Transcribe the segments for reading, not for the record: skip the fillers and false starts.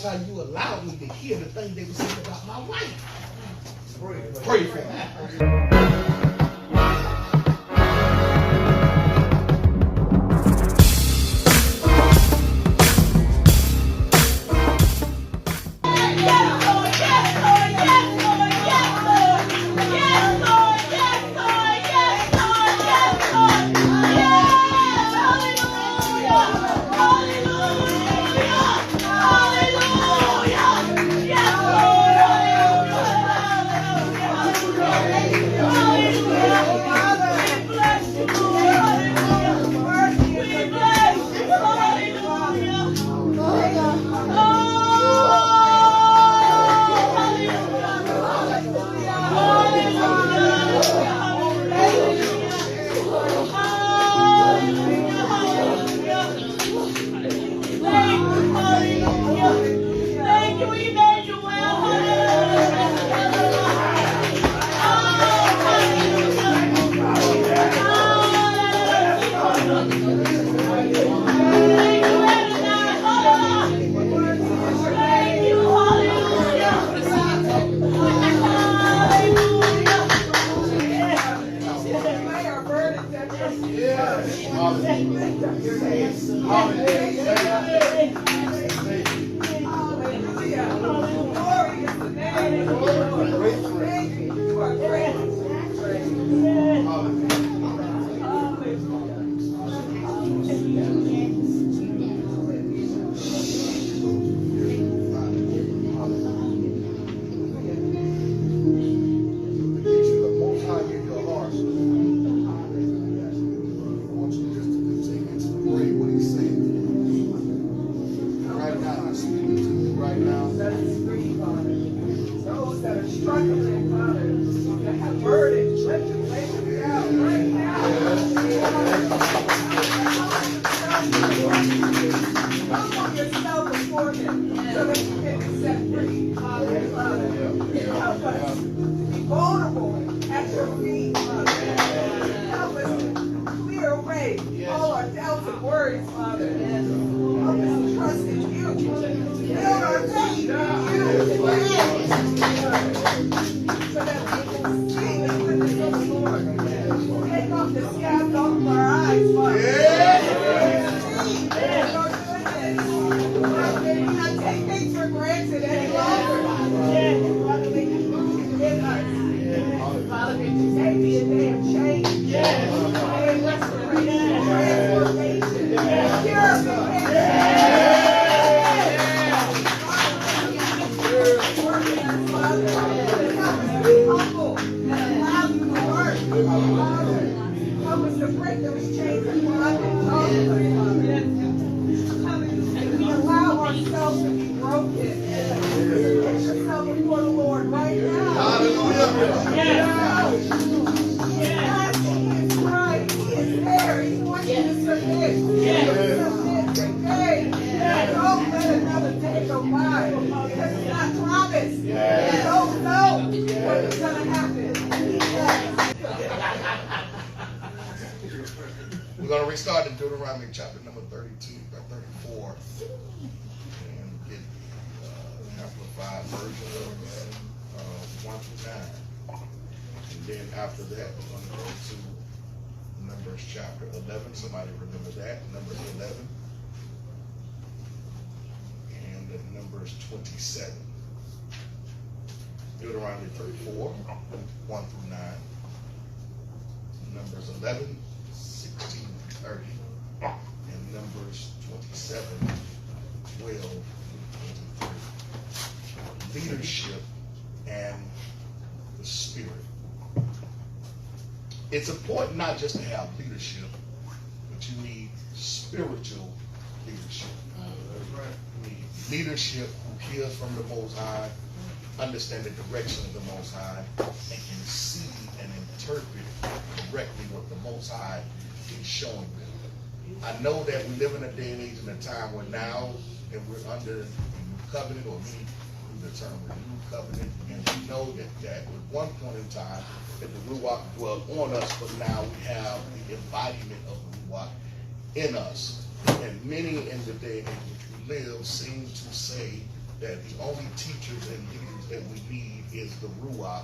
Most High, you allowed me to hear the thing they were saying about my wife. Pray for me. We're going to restart in Deuteronomy chapter number 32 by 34 and get the amplified version of 1 through 9. And then after that, we're going to go to Numbers chapter 11. Somebody remember that? Numbers 11. And Numbers 27. Deuteronomy 34, 1 through 9. Numbers 11, 16, 30, and Numbers 27, 12 through 23. Leadership and the Spirit. It's important not just to have leadership, but you need spiritual leadership. You need leadership who hears from the Most High, understand the direction of the Most High, and can see and interpret correctly what the Most High is showing them. I know that we live in a day and age and a time where now that we're under the new covenant, or many who the term the new covenant, and we know that at one point in time that the Ruach dwelled on us, but now we have the embodiment of the Ruach in us. And many in the day in which we live seem to say that the only teachers and leaders that we need is the Ruach,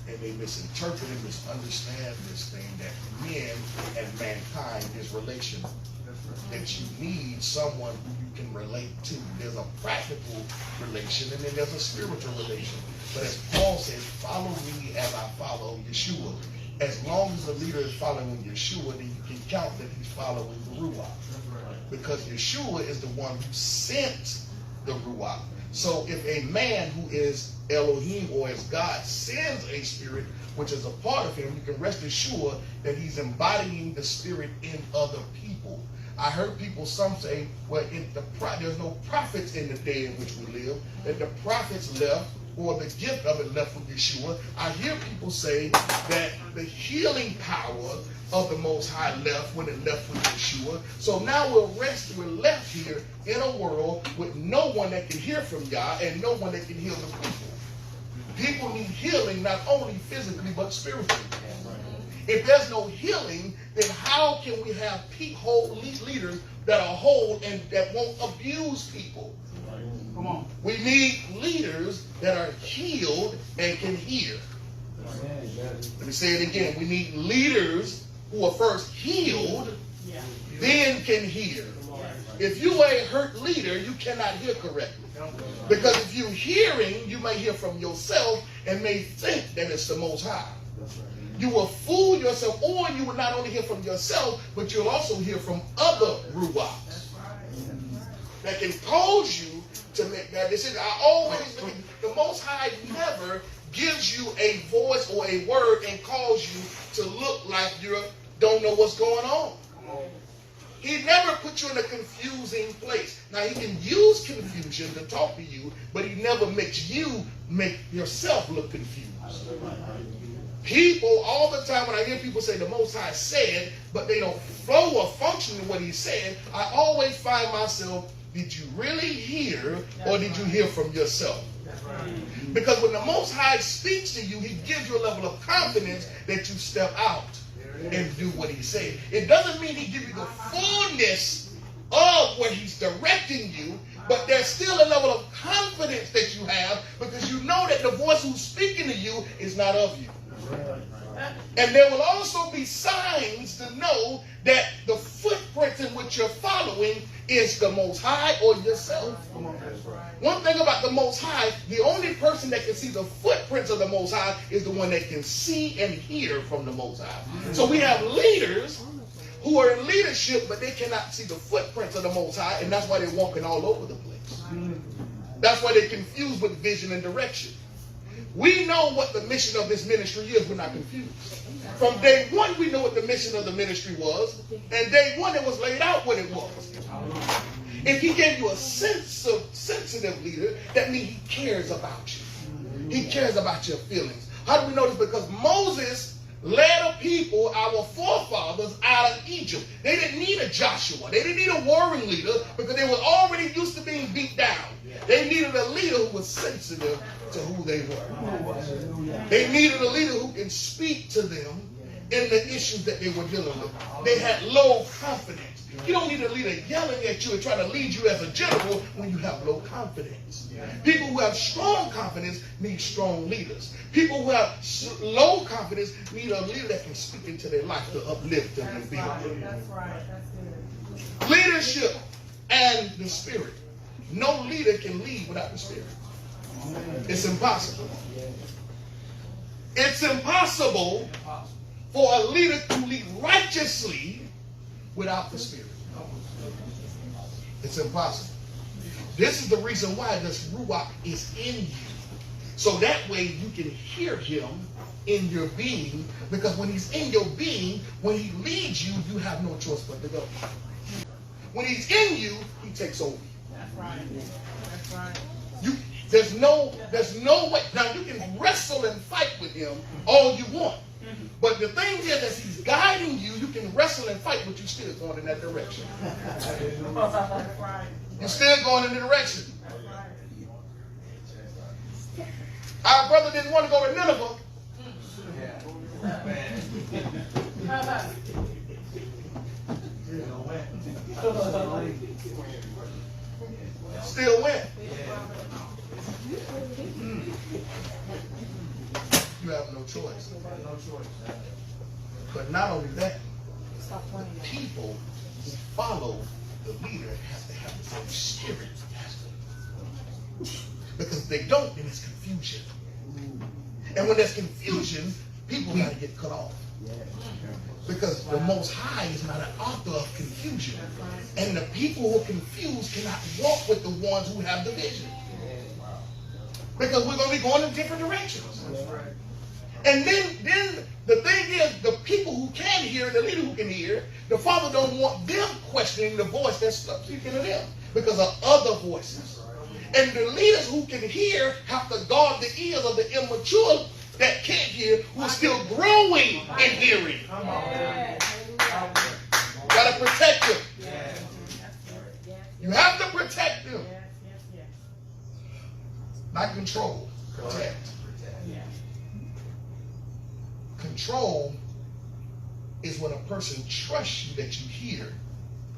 and they misinterpret and misunderstand this thing that men and mankind is relational. That you need someone who you can relate to. There's a practical relation and then there's a spiritual relation. But as Paul said, follow me as I follow Yeshua. As long as the leader is following Yeshua, then you can count that he's following the Ruach. Because Yeshua is the one who sent the Ruach. So if a man who is Elohim or as God sends a spirit, which is a part of him, you can rest assured that he's embodying the spirit in other people. I heard people, some say, well, there's no prophets in the day in which we live, that the prophets left, or the gift of it left with Yeshua. I hear people say that the healing power of the Most High left when it left with Yeshua. So now we're left here in a world with no one that can hear from Yah and no one that can heal the people. People need healing not only physically but spiritually. If there's no healing, then how can we have whole leaders that are whole and that won't abuse people? Come on. We need leaders that are healed and can hear. Let me say it again. We need leaders who are first healed, then can hear. If you a hurt leader, you cannot hear correctly. Because if you're hearing, you may hear from yourself and may think that it's the Most High. You will fool yourself, or you will not only hear from yourself, but you'll also hear from other Ruachs that can cause you to make that decision. I always believe the Most High never gives you a voice or a word and calls you to look like you don't know what's going on. He never puts you in a confusing place. Now, he can use confusion to talk to you, but he never makes you make yourself look confused. People, all the time when I hear people say the Most High said, but they don't flow or function in what he said, I always find myself, did you really hear or did you hear from yourself? Because when the Most High speaks to you, he gives you a level of confidence that you step out and do what he said. It doesn't mean he gives you the fullness of what he's directing you, but there's still a level of confidence that you have because you know that the voice who's speaking to you is not of you. And there will also be signs to know that the footprints in which you're following is the Most High or yourself. One thing about the Most High, the only person that can see the footprints of the Most High is the one that can see and hear from the Most High. So we have leaders who are in leadership, but they cannot see the footprints of the Most High, and that's why they're walking all over the place. That's why they're confused with vision and direction. We know what the mission of this ministry is. We're not confused. From day one, we know what the mission of the ministry was. And day one, it was laid out what it was. If he gave you a sensitive leader, that means he cares about you. He cares about your feelings. How do we know this? Because Moses led a people, our forefathers, out of Egypt. They didn't need a Joshua. They didn't need a warring leader because they were already used to being beat down. They needed a leader who was sensitive to who they were. They needed a leader who can speak to them in the issues that they were dealing with. They had low confidence. You don't need a leader yelling at you and trying to lead you as a general when you have low confidence. People who have strong confidence need strong leaders. People who have low confidence need a leader that can speak into their life to uplift them and build them. That's right. That's good. Leadership and the Spirit. No leader can lead without the Spirit. It's impossible. It's impossible for a leader to lead righteously without the Spirit. It's impossible. This is the reason why this Ruach is in you. So that way you can hear him in your being, because when he's in your being, when he leads you, you have no choice but to go. When he's in you, he takes over. That's right. That's right. There's no way. Now you can wrestle and fight with him all you want. But the thing is, as he's guiding you, you can wrestle and fight, but you're still going in that direction. You're still going in the direction. Our brother didn't want to go to Nineveh. Still went. have no choice. No choice. But not only that, Stop the playing. people who follow the leader have to have the same spirit. Because if they don't, then it's confusion. And when there's confusion, people got to get cut off. Because the Most High is not an author of confusion. And the people who are confused cannot walk with the ones who have the vision. Because we're going to be going in different directions. And then the thing is, the people who can hear, the leader who can hear, the Father don't want them questioning the voice that's speaking to them because of other voices. And the leaders who can hear have to guard the ears of the immature that can't hear, who are still growing in hearing. Got to protect them. You have to protect them. Not control. Protect. Control is when a person trusts you that you hear,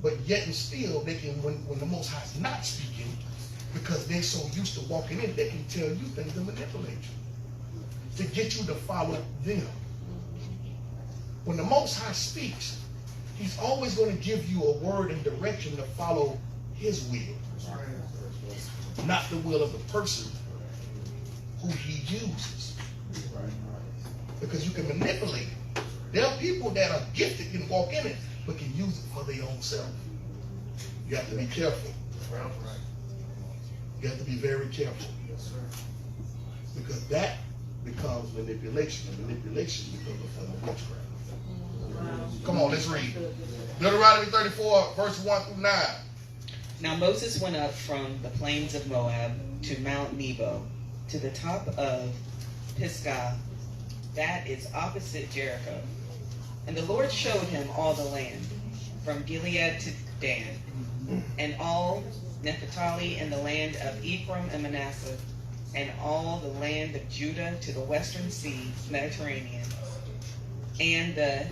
but yet and still they can, when the Most High is not speaking, because they're so used to walking in, they can tell you things to manipulate you, to get you to follow them. When the Most High speaks, He's always going to give you a word and direction to follow His will, not the will of the person who He uses. Because you can manipulate it. There are people that are gifted, can walk in it, but can use it for their own self. You have to be careful. You have to be very careful. Because that becomes manipulation, and manipulation becomes a form of witchcraft. Come on, let's read. Deuteronomy 34, verse 1 through 9. Now Moses went up from the plains of Moab to Mount Nebo, to the top of Pisgah, that is opposite Jericho. And the Lord showed him all the land, from Gilead to Dan, and all Naphtali, and the land of Ephraim and Manasseh, and all the land of Judah to the western sea, Mediterranean, and the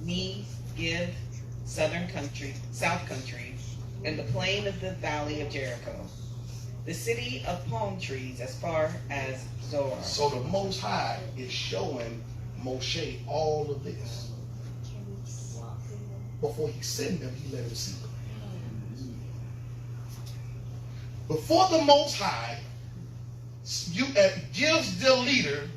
Negev, south country, and the plain of the valley of Jericho, the city of palm trees as far as Zoar. So the Most High is showing Moshe all of this. Before He sent them, He let him see them. Before the Most High gives the leader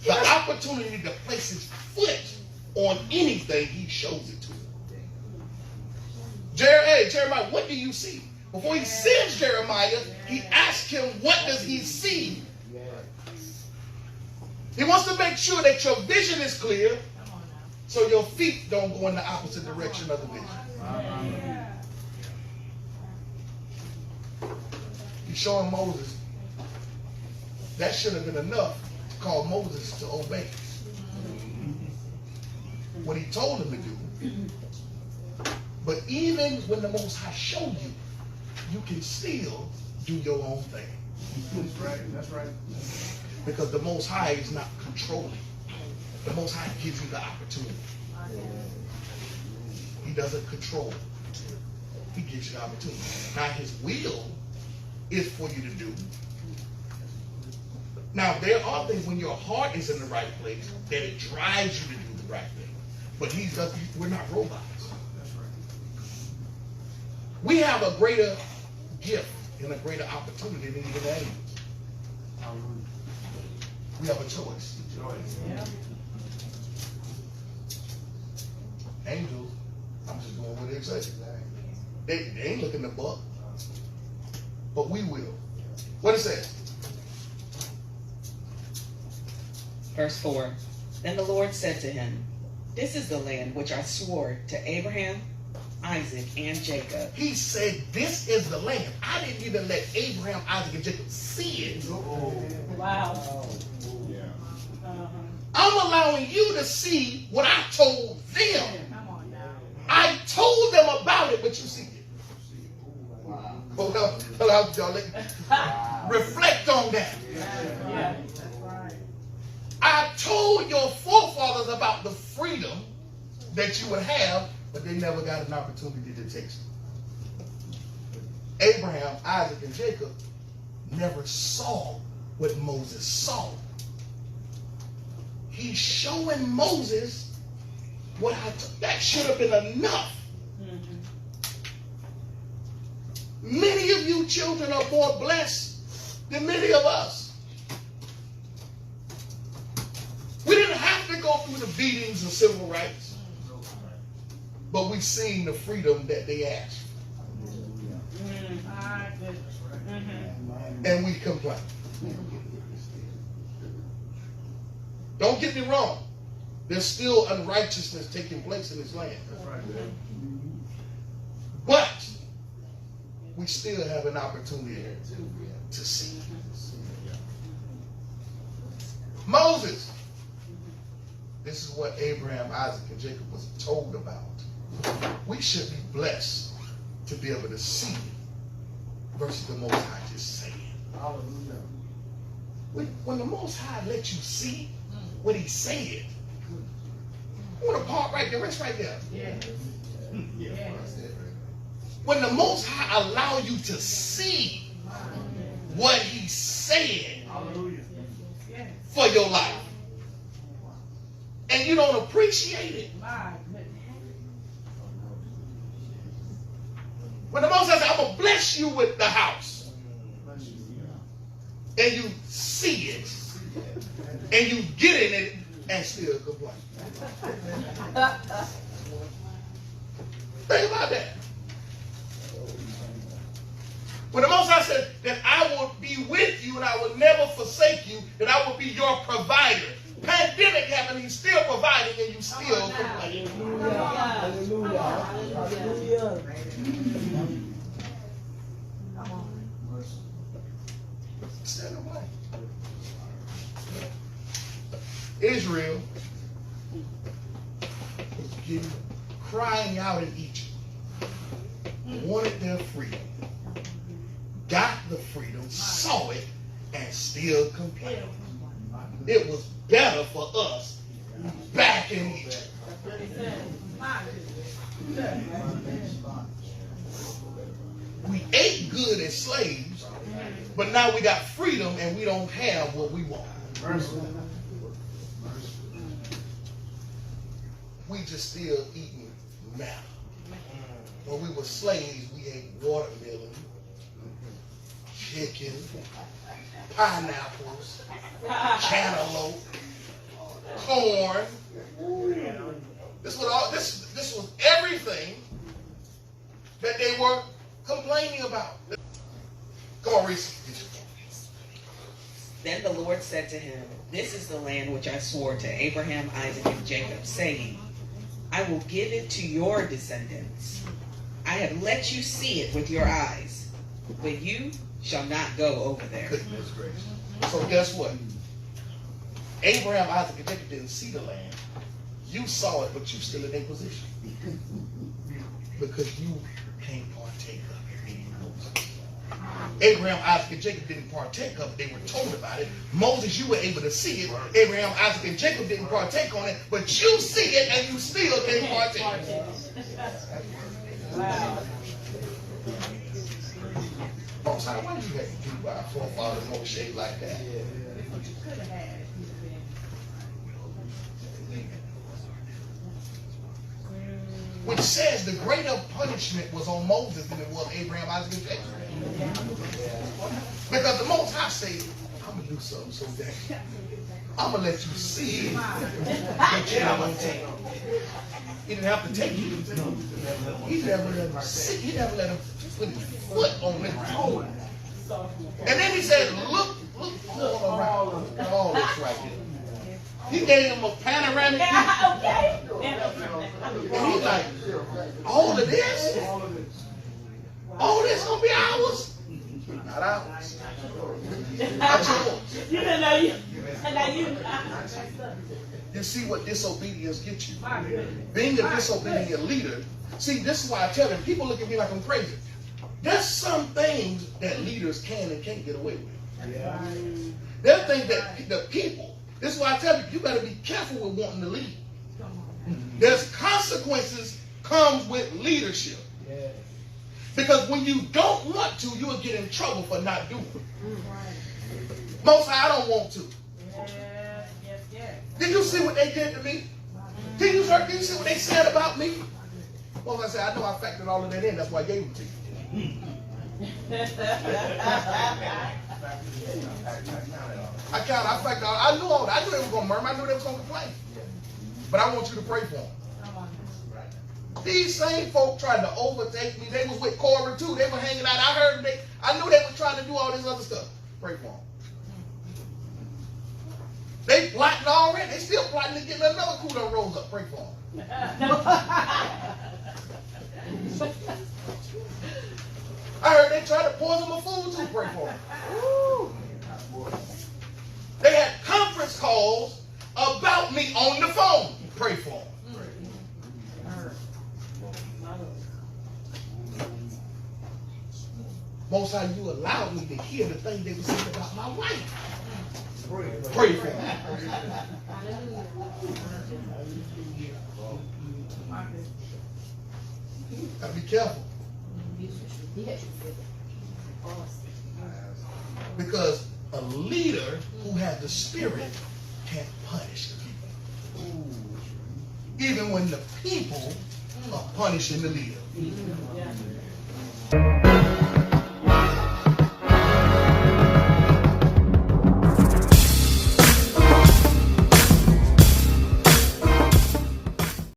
the opportunity to place his foot on anything, He shows it to him. Jeremiah, what do you see? Before He sends Jeremiah, He asks him, what does he see? He wants to make sure that your vision is clear, so your feet don't go in the opposite direction of the vision. He's showing Moses. That should have been enough to call Moses to obey what He told him to do. But even when the Most High showed you, you can still do your own thing. That's right. That's right. Because the Most High is not controlling. The Most High gives you the opportunity. He doesn't control. He gives you the opportunity. Now His will is for you to do. Now there are things when your heart is in the right place that it drives you to do the right thing. But we're not robots. We have a greater gift and a greater opportunity than even angels. We have a choice. Angels, I'm just doing what they say. They ain't looking to buck. But we will. What it says? Verse 4. Then the Lord said to him, this is the land which I swore to Abraham, Isaac, and Jacob. He said, this is the land. I didn't even let Abraham, Isaac, and Jacob see it. Wow. I'm allowing you to see what I told them. Come on now. I told them about it, but you see it. Hold up, y'all. Reflect on that. Yeah, that's right. I told your forefathers about the freedom that you would have, but they never got an opportunity to taste it. Abraham, Isaac, and Jacob never saw what Moses saw. he's showing Moses what that should have been enough. Many of you children are more blessed than many of us. We didn't have to go through the beatings of civil rights, but we've seen the freedom that they asked for. And we complain. Don't get me wrong. There's still unrighteousness taking place in this land. But we still have an opportunity to see. Moses. This is what Abraham, Isaac, and Jacob was told about. We should be blessed to be able to see versus the Most High just saying. Hallelujah. When the Most High lets you see what he said, I want to park right there, rest right there. When the Most High allow you to see what he said for your life, and you don't appreciate it. When the Most High says, I'm going to bless you with the house, and you see it, and you get in it, and still complain. Think about that. When the Most High said that I will be with you and I will never forsake you, that I will be your provider. Pandemic happened, he's still providing, and you still complain. Hallelujah. Stand away. Israel was crying out in Egypt, wanted their freedom, got the freedom, saw it, and still complained. It was better for us back in Egypt. We ate good as slaves, but now we got freedom and we don't have what we want. We just still eating manna. When we were slaves, we ate watermelon, chicken, pineapples, cantaloupe, corn. This was everything that they were complaining about. Come on, Reese. Then the Lord said to him, this is the land which I swore to Abraham, Isaac, and Jacob, saying, I will give it to your descendants. I have let you see it with your eyes, but you shall not go over there. Goodness gracious. So guess what? Abraham, Isaac, and Jacob didn't see the land. You saw it, but you still in a position. Because you can't partake of it. Abraham, Isaac, and Jacob didn't partake of it. They were told about it. Moses, you were able to see it. Abraham, Isaac, and Jacob didn't partake on it, but you see it and you still can't partake. Wow. Most time, why did you have to do our forefathers no shade like that? Which says the greater punishment was on Moses than it was Abraham, Isaac, and Jacob. Because the Most High said, I'm going to do something so dang. I'm going to let you see it, but you're not going to take it. He didn't have to take it. He never let him see. He never let him put his foot on the ground. And then he said, look all around. All this right here. He gave him a panoramic view. And he's like, all of this? All this gonna be ours? Not ours. Not yours. You didn't know you. You see what disobedience gets you. Being a disobedient leader. See, this is why I tell them, people look at me like I'm crazy. There's some things that leaders can and can't get away with. There are things that the people, this is why I tell you, you better be careful with wanting to lead. There's consequences comes with leadership. Because when you don't want to, you'll get in trouble for not doing it. Most I don't want to. Did you you see what they did to me? Did you see what they said about me? Well, I said, I know I factored all of that in. That's why I gave them to you. I factored all. I knew all that. I knew they were going to murmur. I knew they were going to complain. But I want you to pray for them. These same folk tried to overtake me. They was with Corey too. They were hanging out. I heard them. I knew they were trying to do all this other stuff. Pray for them. They plotting already. They still plotting to get me another coup that rose up. Pray for them. I heard they tried to poison my food too. Pray for them. They had conference calls about me on the phone. Pray for them. Most High, you allowed me to hear the thing they were saying about my wife. Pray for them. Gotta be careful. Because a leader who has the spirit can't punish the people. Even when the people are punishing the leader.